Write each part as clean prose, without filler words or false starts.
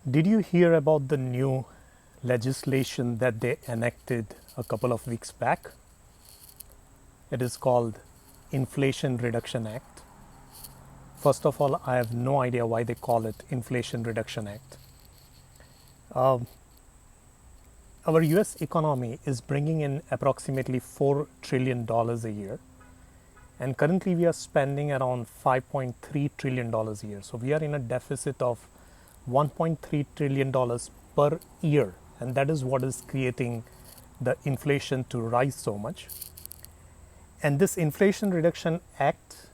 Did you hear about the new legislation that they enacted a couple of weeks back? It is called Inflation Reduction Act. First of all, I have no idea why they call it Inflation Reduction Act. Our US economy is bringing in approximately $4 trillion a year, and currently we are spending around $5.3 trillion a year. So we are in a deficit of $1.3 trillion per year, and that is what is creating the inflation to rise so much. And this Inflation Reduction Act,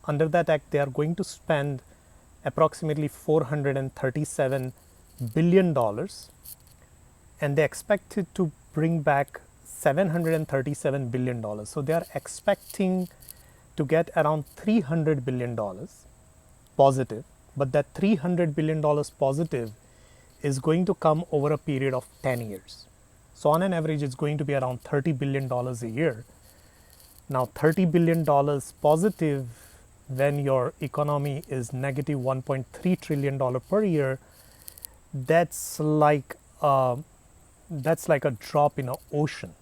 under that act, they are going to spend approximately $437 billion, and they expect it to bring back $737 billion. So they are expecting to get around $300 billion positive, but that $300 billion positive is going to come over a period of 10 years. So on an average, it's going to be around $30 billion a year. Now, $30 billion positive when your economy is negative $1.3 trillion per year, that's like a drop in an ocean.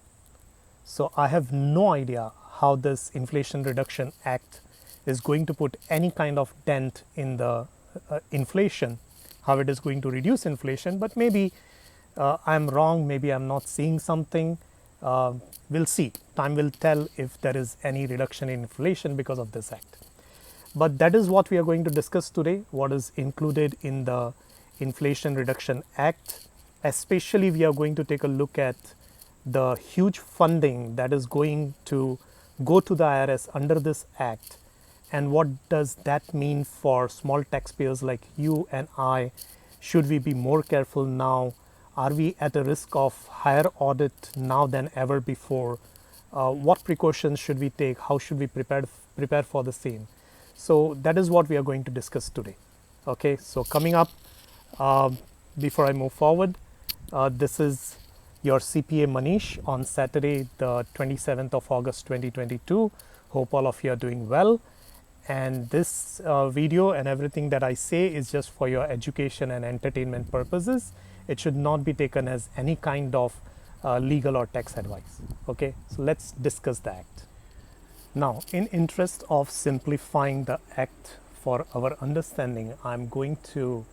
So I have no idea how this Inflation Reduction Act is going to put any kind of dent in the inflation, how it is going to reduce inflation, but maybe I'm wrong, maybe I'm not seeing something. We'll see. Time will tell if there is any reduction in inflation because of this act. But that is what we are going to discuss today, what is included in the Inflation Reduction Act. Especially, we are going to take a look at the huge funding that is going to go to the IRS under this act, and what does that mean for small taxpayers like you and I. Should we be more careful now? Are we at a risk of higher audit now than ever before? What precautions should we take? How should we prepare for the same? So that is what we are going to discuss today. Okay, so coming up, before I move forward, this is your CPA Manish on Saturday, the 27th of August 2022. Hope all of you are doing well. And this video and everything that I say is just for your education and entertainment purposes. It should not be taken as any kind of legal or tax advice. Okay, so let's discuss the act. Now, in interest of simplifying the act for our understanding, I'm going to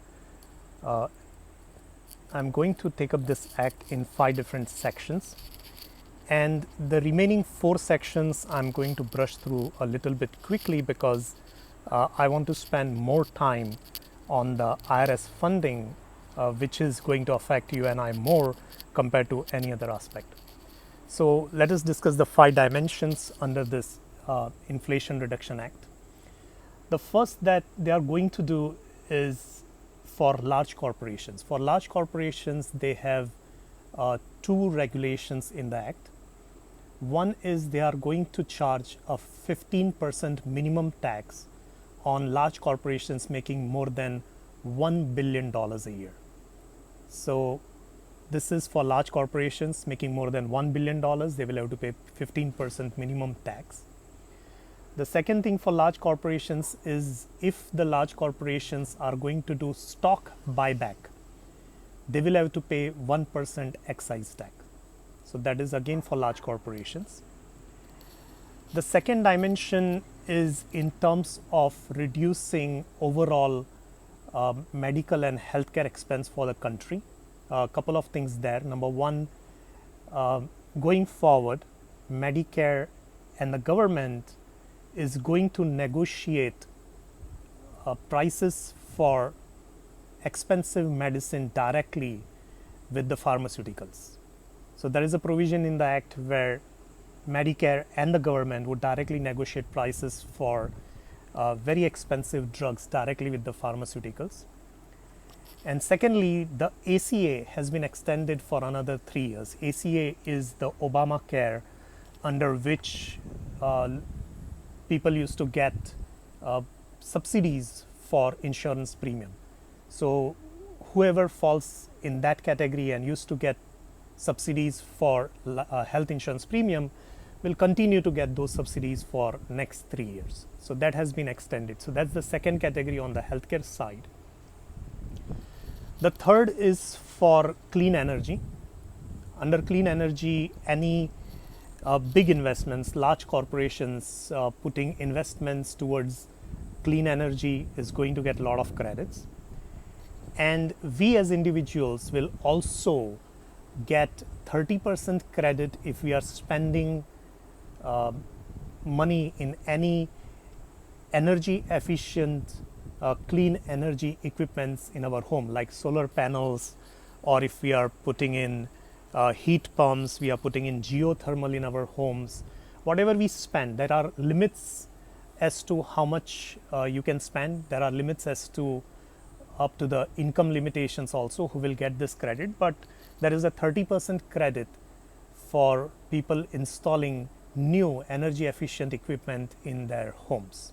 take up this act in 5 different sections, and the remaining 4 sections I'm going to brush through a little bit quickly because I want to spend more time on the IRS funding, which is going to affect you and I more compared to any other aspect. So let us discuss the 5 dimensions under this Inflation Reduction Act. The first that they are going to do is for large corporations. For large corporations, they have 2 regulations in the act. One is they are going to charge a 15% minimum tax on large corporations making more than $1 billion a year. So this is for large corporations making more than $1 billion, they will have to pay 15% minimum tax. The second thing for large corporations is if the large corporations are going to do stock buyback, they will have to pay 1% excise tax. So that is again for large corporations. The second dimension is in terms of reducing overall medical and healthcare expense for the country. A couple of things there. Number one, going forward, Medicare and the government is going to negotiate prices for expensive medicine directly with the pharmaceuticals. So there is a provision in the act where Medicare and the government would directly negotiate prices for very expensive drugs directly with the pharmaceuticals. And secondly, the ACA has been extended for another 3 years. ACA is the Obamacare under which people used to get subsidies for insurance premium. So whoever falls in that category and used to get subsidies for health insurance premium will continue to get those subsidies for next 3 years. So that has been extended. So that's the second category on the healthcare side. The third is for clean energy. Under clean energy, any big investments, large corporations putting investments towards clean energy is going to get a lot of credits. And we as individuals will also get 30% credit if we are spending money in any energy efficient clean energy equipments in our home, like solar panels, or if we are putting in heat pumps, we are putting in geothermal in our homes. Whatever we spend, there are limits as to how much you can spend. There are limits as to up to the income limitations also who will get this credit, but there is a 30% credit for people installing new energy efficient equipment in their homes.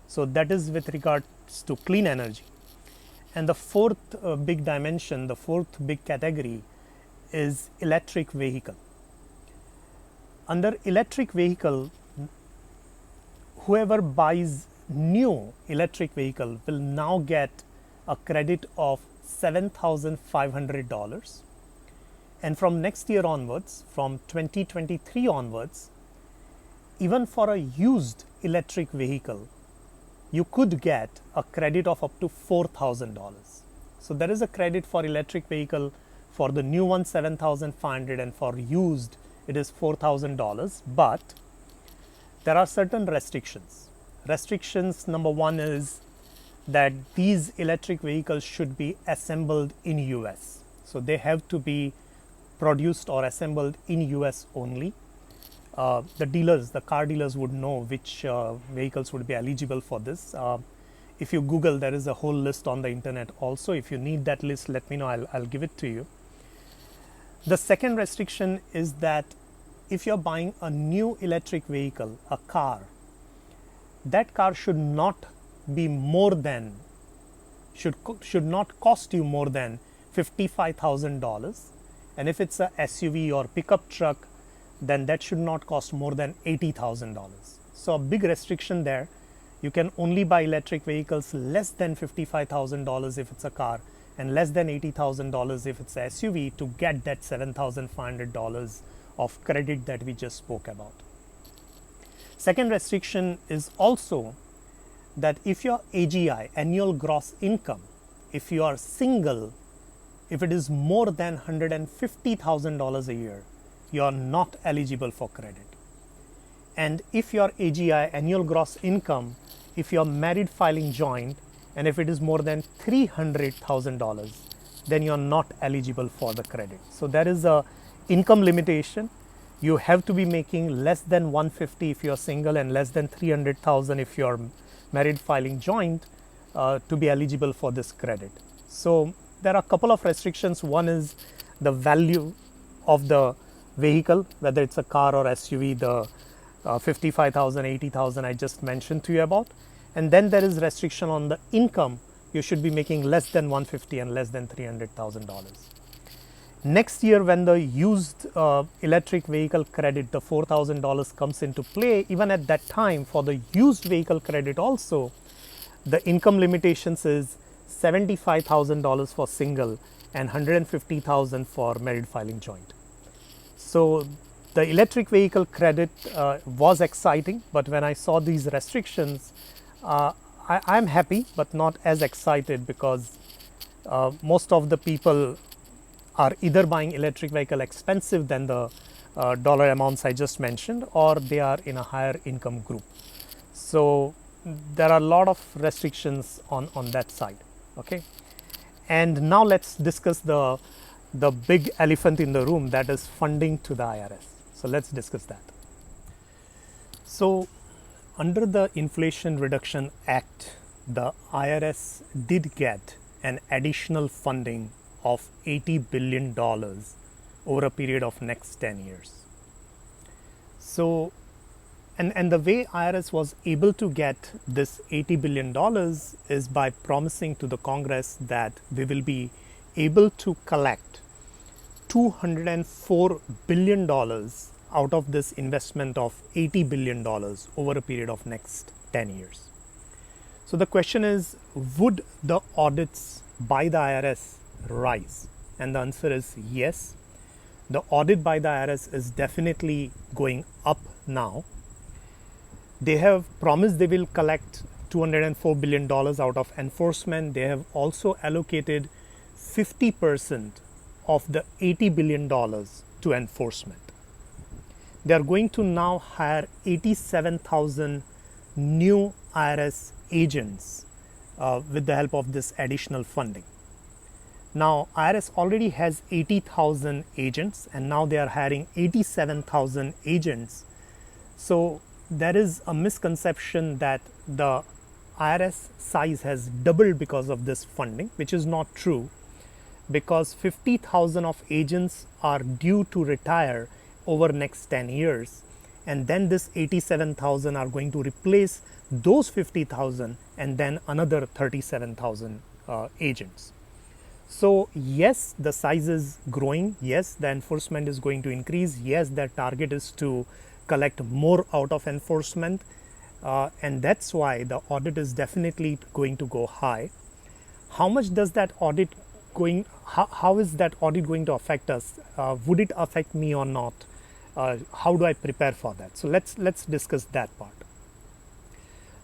So that is with regards to clean energy. And the fourth big dimension, the fourth big category is electric vehicle. Under electric vehicle, whoever buys new electric vehicle will now get a credit of $7,500. And from next year onwards, from 2023 onwards, even for a used electric vehicle, you could get a credit of up to $4,000. So there is a credit for electric vehicle. For the new one, $7,500, and for used, it is $4,000. But there are certain restrictions. Restrictions number one is that these electric vehicles should be assembled in US. So they have to be produced or assembled in US only. The dealers, the car dealers would know which vehicles would be eligible for this. If you Google, there is a whole list on the internet also. If you need that list, let me know, I'll give it to you. The second restriction is that if you're buying a new electric vehicle, a car, that car should not be more than, should not cost you more than $55,000. And if it's a SUV or pickup truck, then that should not cost more than $80,000. So a big restriction there. You can only buy electric vehicles less than $55,000 if it's a car, and less than $80,000 if it's a SUV, to get that $7,500 of credit that we just spoke about. Second restriction is also that if your AGI, annual gross income, if you are single, if it is more than $150,000 a year, you are not eligible for credit. And if your AGI, annual gross income, if you are married filing joint, and if it is more than $300,000, then you are not eligible for the credit. So there is a income limitation. You have to be making less than 150 if you are single, and less than 300,000 if you are married filing joint to be eligible for this credit. So there are a couple of restrictions. One is the value of the vehicle, whether it's a car or SUV, the 55,000, 80,000 I just mentioned to you about. And then there is restriction on the income. You should be making less than 150 and less than $300,000. Next year, when the used electric vehicle credit, the $4,000 comes into play, even at that time for the used vehicle credit also, the income limitations is $75,000 for single and $150,000 for married filing joint. So the electric vehicle credit was exciting, but when I saw these restrictions, I'm happy but not as excited, because most of the people are either buying electric vehicle expensive than the dollar amounts I just mentioned, or they are in a higher income group. So there are a lot of restrictions on that side. Okay, and now let's discuss the big elephant in the room, that is funding to the IRS. So let's discuss that. So under the Inflation Reduction Act, the IRS did get an additional funding of $80 billion over a period of next 10 years. So, and the way IRS was able to get this $80 billion is by promising to the Congress that we will be able to collect $204 billion out of this investment of $80 billion over a period of next 10 years. So the question is, would the audits by the IRS rise? And the answer is yes. The audit by the IRS is definitely going up now. They have promised they will collect $204 billion out of enforcement. They have also allocated 50% of the $80 billion to enforcement. They are going to now hire 87,000 new IRS agents with the help of this additional funding. Now, IRS already has 80,000 agents, and now they are hiring 87,000 agents. So there is a misconception that the IRS size has doubled because of this funding, which is not true, because 50,000 of agents are due to retire over next 10 years, and then this 87,000 are going to replace those 50,000 and then another 37,000 agents. So yes, the size is growing. Yes, the enforcement is going to increase. Yes, their target is to collect more out of enforcement, and that's why the audit is definitely going to go high. How much does that audit going? How is that audit going to affect us? Would it affect me or not? How do I prepare for that? So let's discuss that part.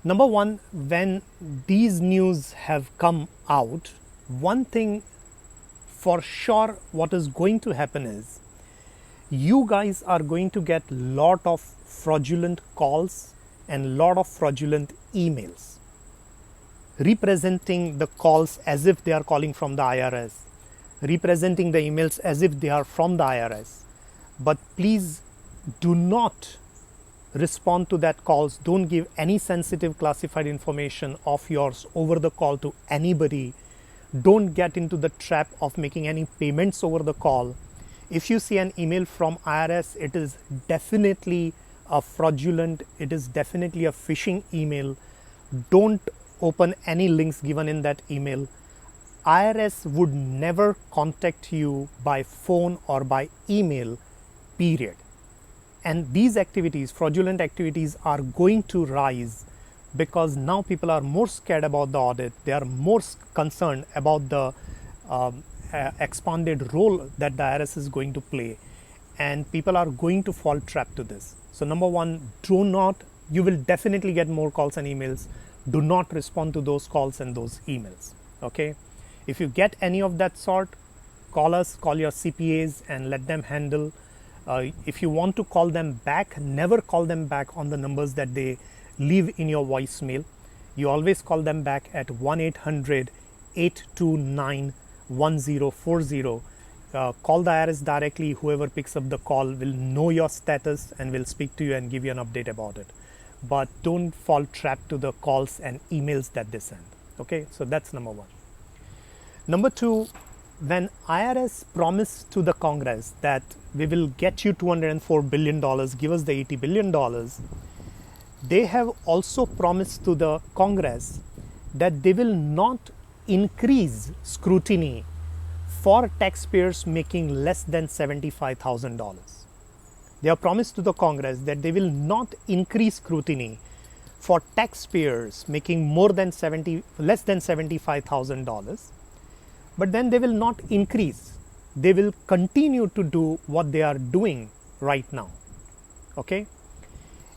Number one, when these news have come out, one thing for sure what is going to happen is you guys are going to get lot of fraudulent calls and lot of fraudulent emails representing the calls as if they are calling from the IRS, representing the emails as if they are from the IRS. But please do not respond to that calls. Don't give any sensitive classified information of yours over the call to anybody. Don't get into the trap of making any payments over the call. If you see an email from IRS, it is definitely a fraudulent, it is definitely a phishing email. Don't open any links given in that email. IRS would never contact you by phone or by email, period. And these activities, fraudulent activities, are going to rise because now people are more scared about the audit. They are more concerned about the expanded role that the IRS is going to play, and people are going to fall trap to this. So number one, you will definitely get more calls and emails. Do not respond to those calls and those emails. Okay, if you get any of that sort, call us, call your CPAs and let them handle. If you want to call them back, never call them back on the numbers that they leave in your voicemail. You always call them back at 1-800-829-1040. Call the IRS directly. Whoever picks up the call will know your status and will speak to you and give you an update about it. But don't fall trap to the calls and emails that they send. Okay, so that's number one. Number two, when IRS promised to the Congress that we will get you $204 billion, give us the $80 billion, they have also promised to the Congress that they will not increase scrutiny for taxpayers making less than $75,000. They have promised to the Congress that they will not increase scrutiny for taxpayers making less than $75,000. But then they will not increase. They will continue to do what they are doing right now. Okay?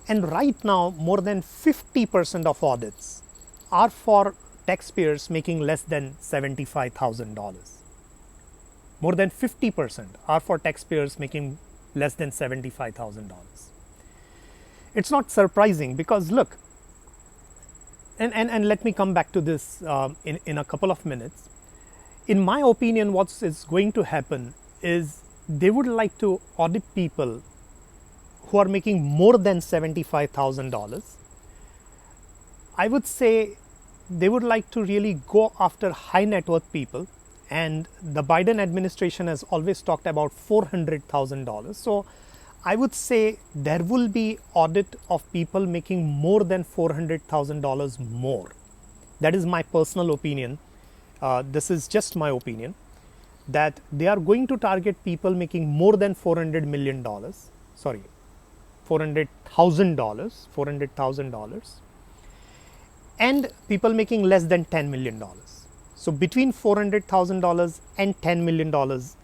And right now, more than 50% of audits are for taxpayers making less than $75,000. More than 50% are for taxpayers making less than $75,000. It's not surprising because look, and let me come back to this in a couple of minutes. In my opinion, what is going to happen is they would like to audit people who are making more than $75,000. I would say they would like to really go after high net worth people, and the Biden administration has always talked about $400,000. So I would say there will be audit of people making more than $400,000 more. That is my personal opinion. This is just my opinion, that they are going to target people making more than $400,000, and people making less than $10 million. So between $400,000 and $10 million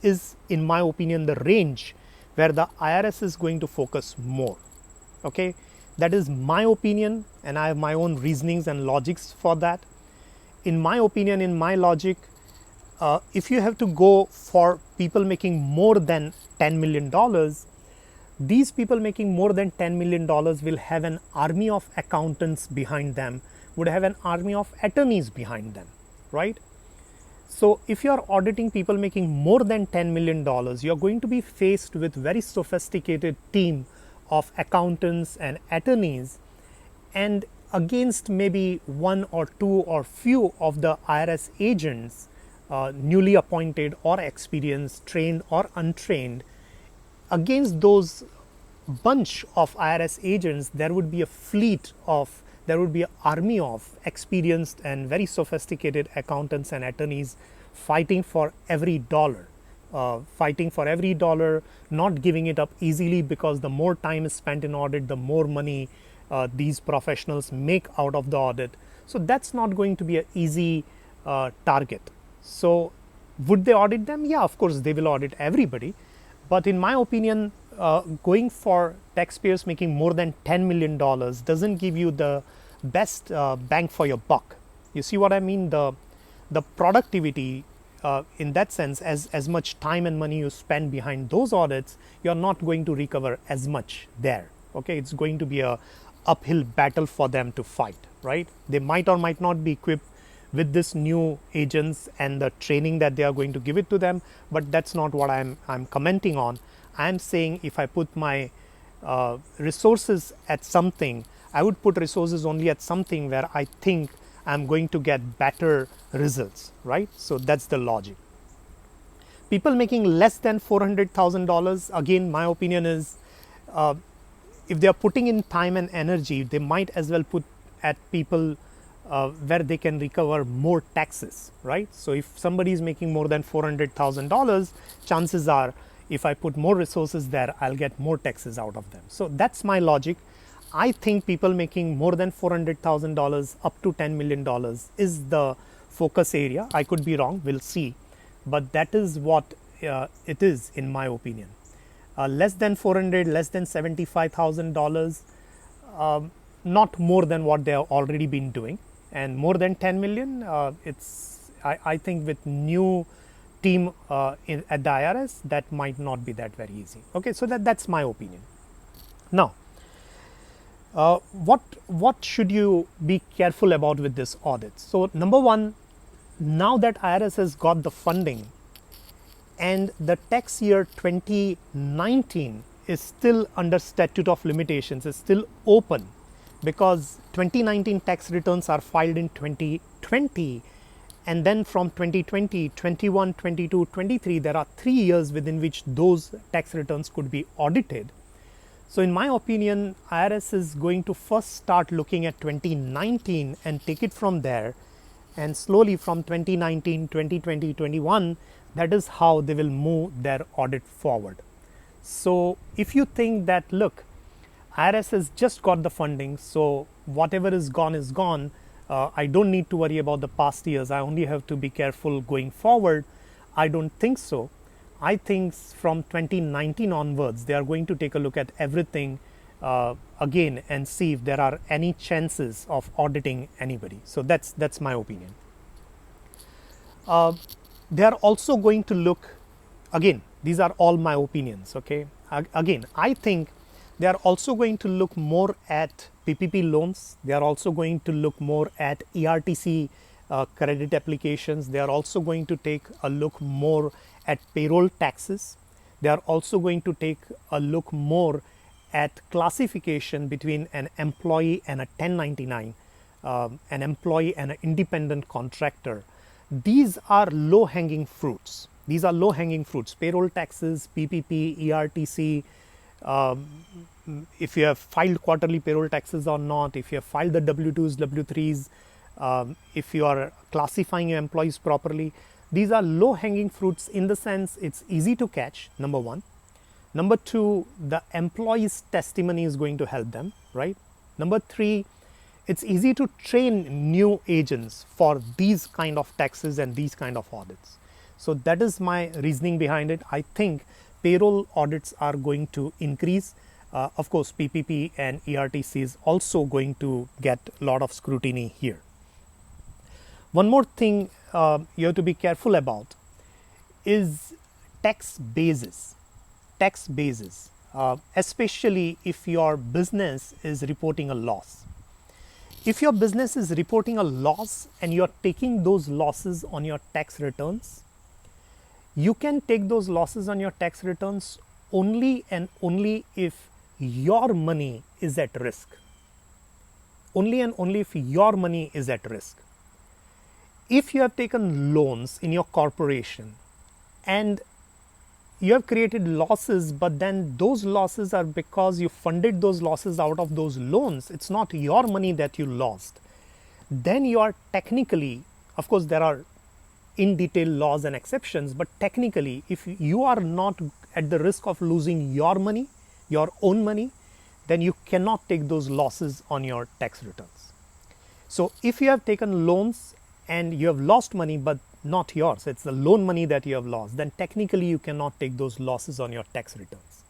is, in my opinion, the range where the IRS is going to focus more. Okay, that is my opinion, and I have my own reasonings and logics for that. In my opinion, in my logic, if you have to go for people making more than $10 million, these people making more than $10 million will have an army of accountants behind them, would have an army of attorneys behind them, right? So if you are auditing people making more than $10 million, you are going to be faced with very sophisticated team of accountants and attorneys, and against maybe one or two or few of the IRS agents, newly appointed or experienced, trained or untrained, against those bunch of IRS agents, there would be a fleet of, there would be an army of experienced and very sophisticated accountants and attorneys fighting for every dollar. Not giving it up easily, because the more time is spent in audit, the more money these professionals make out of the audit. So that's not going to be an easy target. So would they audit them? Yeah, of course they will audit everybody. But in my opinion, going for taxpayers making more than $10 million doesn't give you the best bang for your buck. You see what I mean? The productivity, in that sense, as much time and money you spend behind those audits, you're not going to recover as much there. Okay, it's going to be a uphill battle for them to fight, right? They might or might not be equipped with this new agents and the training that they are going to give it to them, but that's not what I'm commenting on. I'm saying if I put my resources at something, I would put resources only at something where I think I'm going to get better results, right? So that's the logic. People making less than $400,000, again, my opinion is, if they are putting in time and energy, they might as well put at people where they can recover more taxes, right? So if somebody is making more than $400,000, chances are if I put more resources there, I'll get more taxes out of them. So that's my logic. I think people making more than $400,000 up to $10 million is the focus area. I could be wrong, we'll see. But that is what it is, in my opinion. Less than $400,000, less than $75,000, not more than what they have already been doing. And more than 10 million, I think with new team at the IRS, that might not be that very easy. Okay, so that's my opinion. Now, what should you be careful about with this audit? So number one, now that IRS has got the funding and the tax year 2019 is still under statute of limitations, is still open, because 2019 tax returns are filed in 2020, and then from 2020, 21, 22, 23, there are 3 years within which those tax returns could be audited. So in my opinion, IRS is going to first start looking at 2019 and take it from there, and slowly from 2019, 2020, 21, that is how they will move their audit forward. So if you think that, look, IRS has just got the funding, so whatever is gone, I don't need to worry about the past years, I only have to be careful going forward. I don't think so. I think from 2019 onwards, they are going to take a look at everything again and see if there are any chances of auditing anybody. So that's my opinion. They are also going to look, again, these are all my opinions, okay? Again, I think they are also going to look more at PPP loans. They are also going to look more at ERTC credit applications. They are also going to take a look more at payroll taxes. They are also going to take a look more at classification between an employee and a 1099, an employee and an independent contractor. These are low-hanging fruits. These are low-hanging fruits. Payroll taxes, PPP, ERTC, if you have filed quarterly payroll taxes or not, if you have filed the W2s, W3s, if you are classifying your employees properly. These are low-hanging fruits in the sense it's easy to catch, number one. Number two, the employee's testimony is going to help them, right? Number three, It's easy to train new agents for these kind of taxes and these kind of audits. So that is my reasoning behind it. I think payroll audits are going to increase. Of course, PPP and ERTC is also going to get a lot of scrutiny here. One more thing you have to be careful about is tax basis. Tax basis, especially if your business is reporting a loss. If your business is reporting a loss and you're taking those losses on your tax returns, you can take those losses on your tax returns only and only if your money is at risk. Only and only if your money is at risk. If you have taken loans in your corporation and you have created losses, but then those losses are because you funded those losses out of those loans, it's not your money that you lost, then you are technically, of course there are in detail laws and exceptions, but technically if you are not at the risk of losing your money, your own money, then you cannot take those losses on your tax returns. So if you have taken loans and you have lost money but not yours, it's the loan money that you have lost, then technically you cannot take those losses on your tax returns.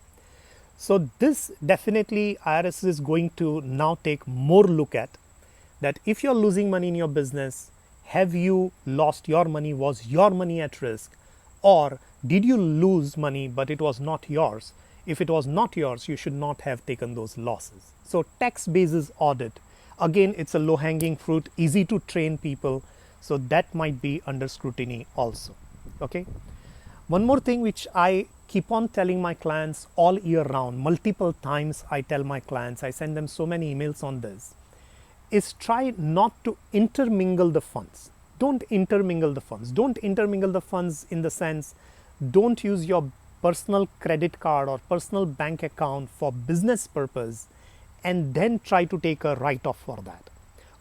So this definitely IRS is going to now take more look at, that if you're losing money in your business, have you lost your money, was your money at risk, or did you lose money but it was not yours? If it was not yours, you should not have taken those losses. So tax basis audit, again it's a low hanging fruit, easy to train people. So that might be under scrutiny also. Okay. One more thing which I keep on telling my clients all year round, multiple times I tell my clients, I send them so many emails on this, is try not to intermingle the funds. Don't intermingle the funds. Don't intermingle the funds in the sense, don't use your personal credit card or personal bank account for business purpose and then try to take a write-off for that.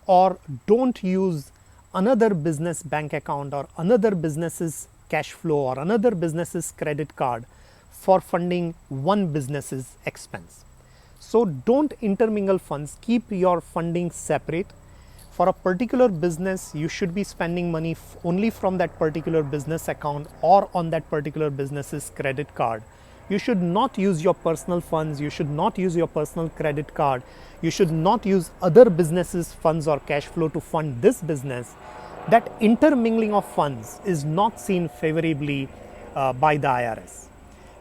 Or don't use another business bank account or another business's cash flow or another business's credit card for funding one business's expense. So don't intermingle funds, keep your funding separate. For a particular business, you should be spending money only from that particular business account or on that particular business's credit card. You should not use your personal funds, you should not use your personal credit card, you should not use other businesses' funds or cash flow to fund this business. That intermingling of funds is not seen favorably by the IRS.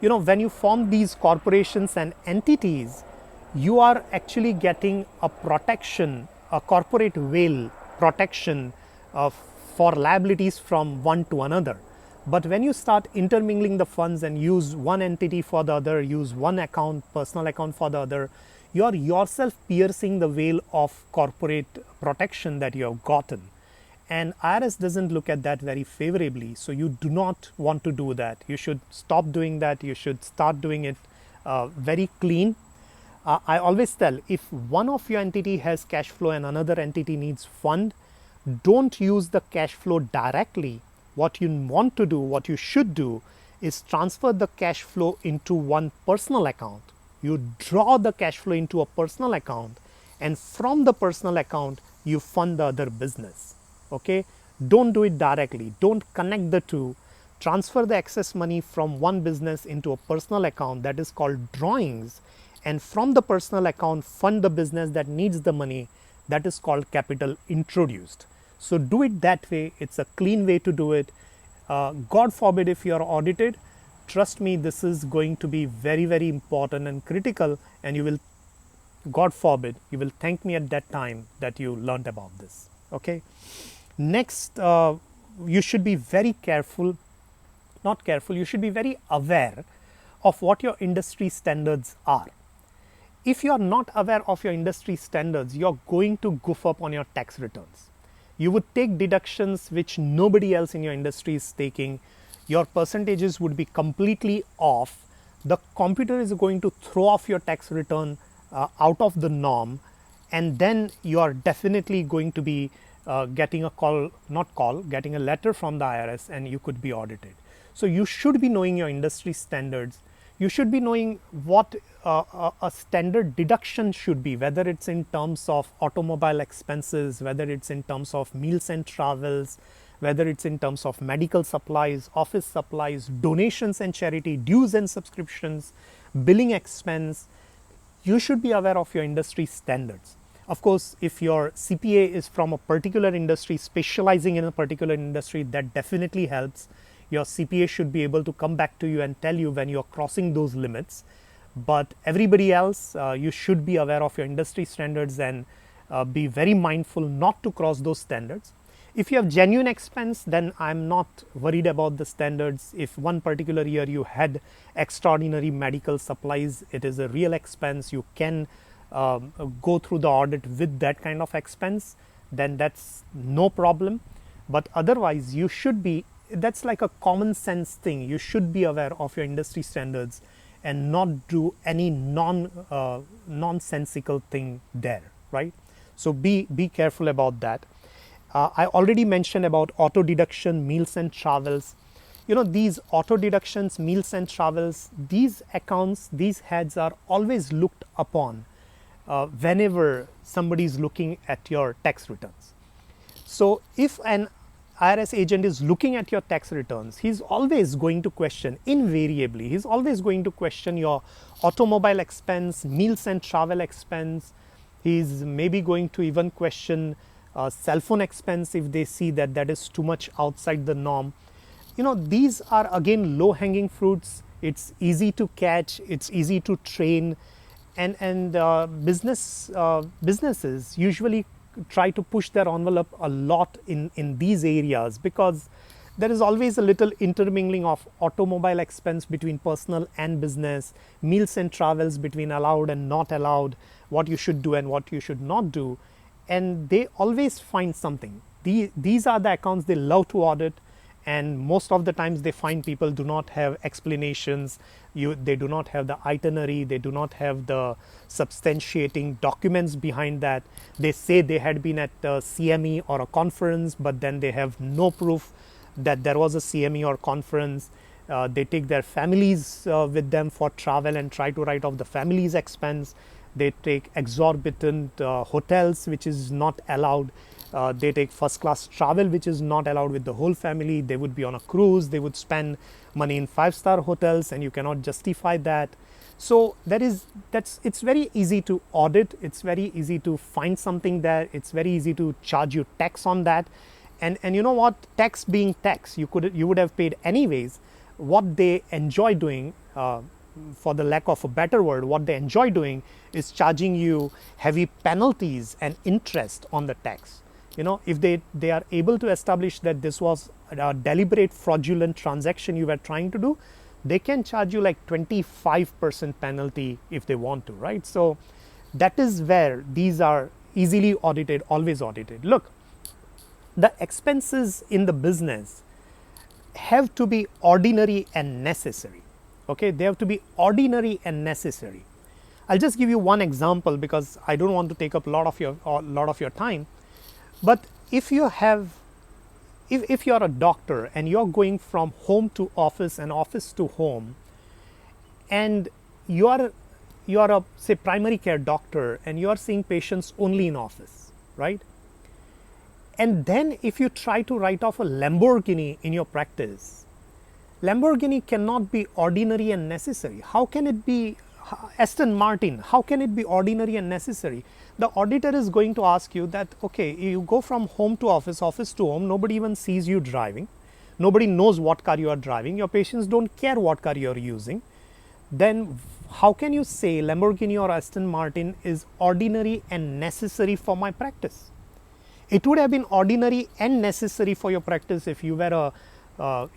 You know, when you form these corporations and entities, you are actually getting a protection, a corporate veil protection for liabilities from one to another. But when you start intermingling the funds and use one entity for the other, use one account, personal account for the other, you are yourself piercing the veil of corporate protection that you have gotten. And IRS doesn't look at that very favorably. So you do not want to do that. You should stop doing that. You should start doing it very clean. I always tell, if one of your entity has cash flow and another entity needs fund, don't use the cash flow directly. What you want to do, what you should do, is transfer the cash flow into one personal account. You draw the cash flow into a personal account, and from the personal account, you fund the other business. Okay? Don't do it directly. Don't connect the two. Transfer the excess money from one business into a personal account, that is called drawings, and from the personal account, fund the business that needs the money, that is called capital introduced. So do it that way. It's a clean way to do it. God forbid if you are audited, trust me, this is going to be very, very important and critical, and you will, God forbid, you will thank me at that time that you learned about this. Okay. Next, you should be very careful, not careful, you should be very aware of what your industry standards are. If you are not aware of your industry standards, you are going to goof up on your tax returns. You would take deductions which nobody else in your industry is taking. Your percentages would be completely off. The computer is going to throw off your tax return out of the norm, and then you are definitely going to be getting getting a letter from the IRS, and you could be audited. So you should be knowing your industry standards. You should be knowing what a standard deduction should be, whether it's in terms of automobile expenses, whether it's in terms of meals and travels, whether it's in terms of medical supplies, office supplies, donations and charity, dues and subscriptions, billing expense. You should be aware of your industry standards. Of course, if your CPA is from a particular industry, specializing in a particular industry, that definitely helps. Your CPA should be able to come back to you and tell you when you're crossing those limits. But everybody else, you should be aware of your industry standards and be very mindful not to cross those standards. If you have genuine expense, then I'm not worried about the standards. If one particular year you had extraordinary medical supplies, it is a real expense, you can go through the audit with that kind of expense, then that's no problem. But otherwise, you should be, that's like a common sense thing. You should be aware of your industry standards and not do any nonsensical thing there, right? So be careful about that. I already mentioned about auto deduction, meals and travels. You know, these auto deductions, meals and travels, these accounts, these heads are always looked upon whenever somebody is looking at your tax returns. So if an IRS agent is looking at your tax returns, he's always going to question, invariably, he's always going to question your automobile expense, meals and travel expense. He's maybe going to even question cell phone expense if they see that that is too much outside the norm. You know, these are again low-hanging fruits. It's easy to catch, it's easy to train, and businesses usually try to push their envelope a lot in these areas, because there is always a little intermingling of automobile expense between personal and business, meals and travels between allowed and not allowed, what you should do and what you should not do, and they always find something. These are the accounts they love to audit, and most of the times they find people do not have explanations, they do not have the itinerary, they do not have the substantiating documents behind that. They say they had been at a CME or a conference, but then they have no proof that there was a CME or conference. They take their families with them for travel and try to write off the family's expense. They take exorbitant hotels, which is not allowed. They take first class travel, which is not allowed with the whole family. They would be on a cruise, they would spend money in 5-star hotels, and you cannot justify that. So it's very easy to audit, it's very easy to find something there, it's very easy to charge you tax on that. And you know what, tax being tax, you would have paid anyways. What they enjoy doing, for the lack of a better word, what they enjoy doing is charging you heavy penalties and interest on the tax. You know, if they are able to establish that this was a deliberate fraudulent transaction you were trying to do, they can charge you like 25% penalty if they want to, right? So that is where these are easily audited, always audited. Look, the expenses in the business have to be ordinary and necessary. Okay, they have to be ordinary and necessary. I'll just give you one example because I don't want to take up a lot of your time. But if you are a doctor and you're going from home to office and office to home, and you are a, say, primary care doctor and you are seeing patients only in office, right? And then if you try to write off a Lamborghini in your practice, Lamborghini cannot be ordinary and necessary. How can it be Aston Martin? How can it be ordinary and necessary? The auditor is going to ask you that, okay, you go from home to office, office to home, nobody even sees you driving. Nobody knows what car you are driving. Your patients don't care what car you are using. Then how can you say Lamborghini or Aston Martin is ordinary and necessary for my practice? It would have been ordinary and necessary for your practice if you were a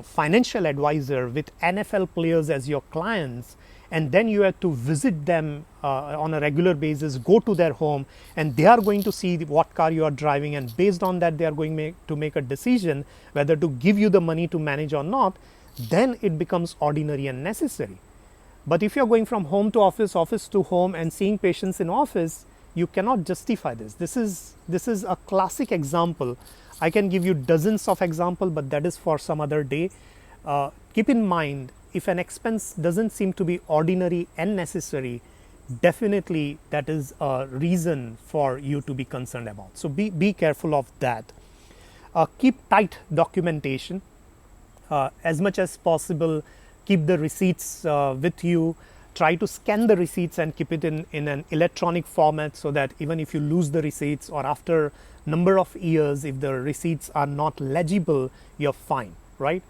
financial advisor with NFL players as your clients, and then you had to visit them on a regular basis, go to their home, and they are going to see what car you are driving, and based on that they are going to make a decision whether to give you the money to manage or not. Then it becomes ordinary and necessary. But if you are going from home to office, office to home, and seeing patients in office, you cannot justify this. This is a classic example. I can give you dozens of examples, but that is for some other day. Keep in mind, if an expense doesn't seem to be ordinary and necessary, definitely that is a reason for you to be concerned about. So be careful of that. Keep tight documentation. As much as possible, keep the receipts with you. Try to scan the receipts and keep it in an electronic format, so that even if you lose the receipts or after number of years, if the receipts are not legible, you're fine, right?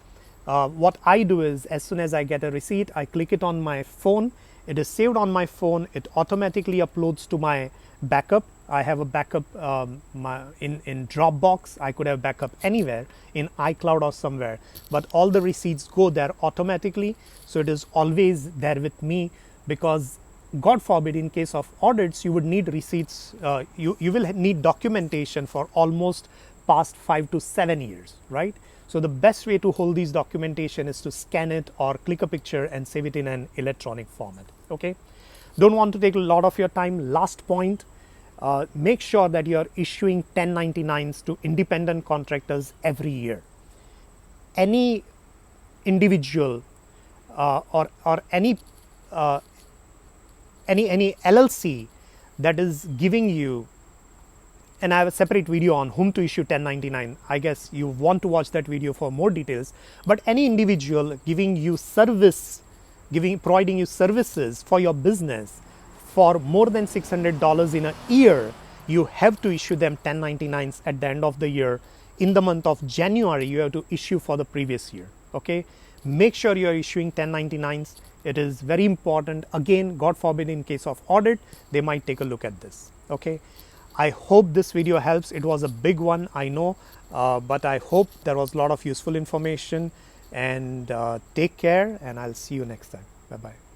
What I do is, as soon as I get a receipt, I click it on my phone. It is saved on my phone. It automatically uploads to my backup. I have a backup in Dropbox. I could have backup anywhere in iCloud or somewhere, but all the receipts go there automatically. So it is always there with me, because God forbid, in case of audits, you would need receipts. You will need documentation for almost past 5 to 7 years, right? So the best way to hold these documentation is to scan it or click a picture and save it in an electronic format. Okay, don't want to take a lot of your time. Last point, make sure that you are issuing 1099s to independent contractors every year. Any individual or any LLC that is giving you, and I have a separate video on whom to issue 1099. I guess you want to watch that video for more details. But any individual giving you service, providing you services for your business for more than $600 in a year, you have to issue them 1099s at the end of the year. In the month of January, you have to issue for the previous year. Okay, make sure you are issuing 1099s. It is very important. Again, God forbid, in case of audit, they might take a look at this. Okay, I hope this video helps. It was a big one, I know, but I hope there was a lot of useful information. And take care, and I'll see you next time. Bye bye.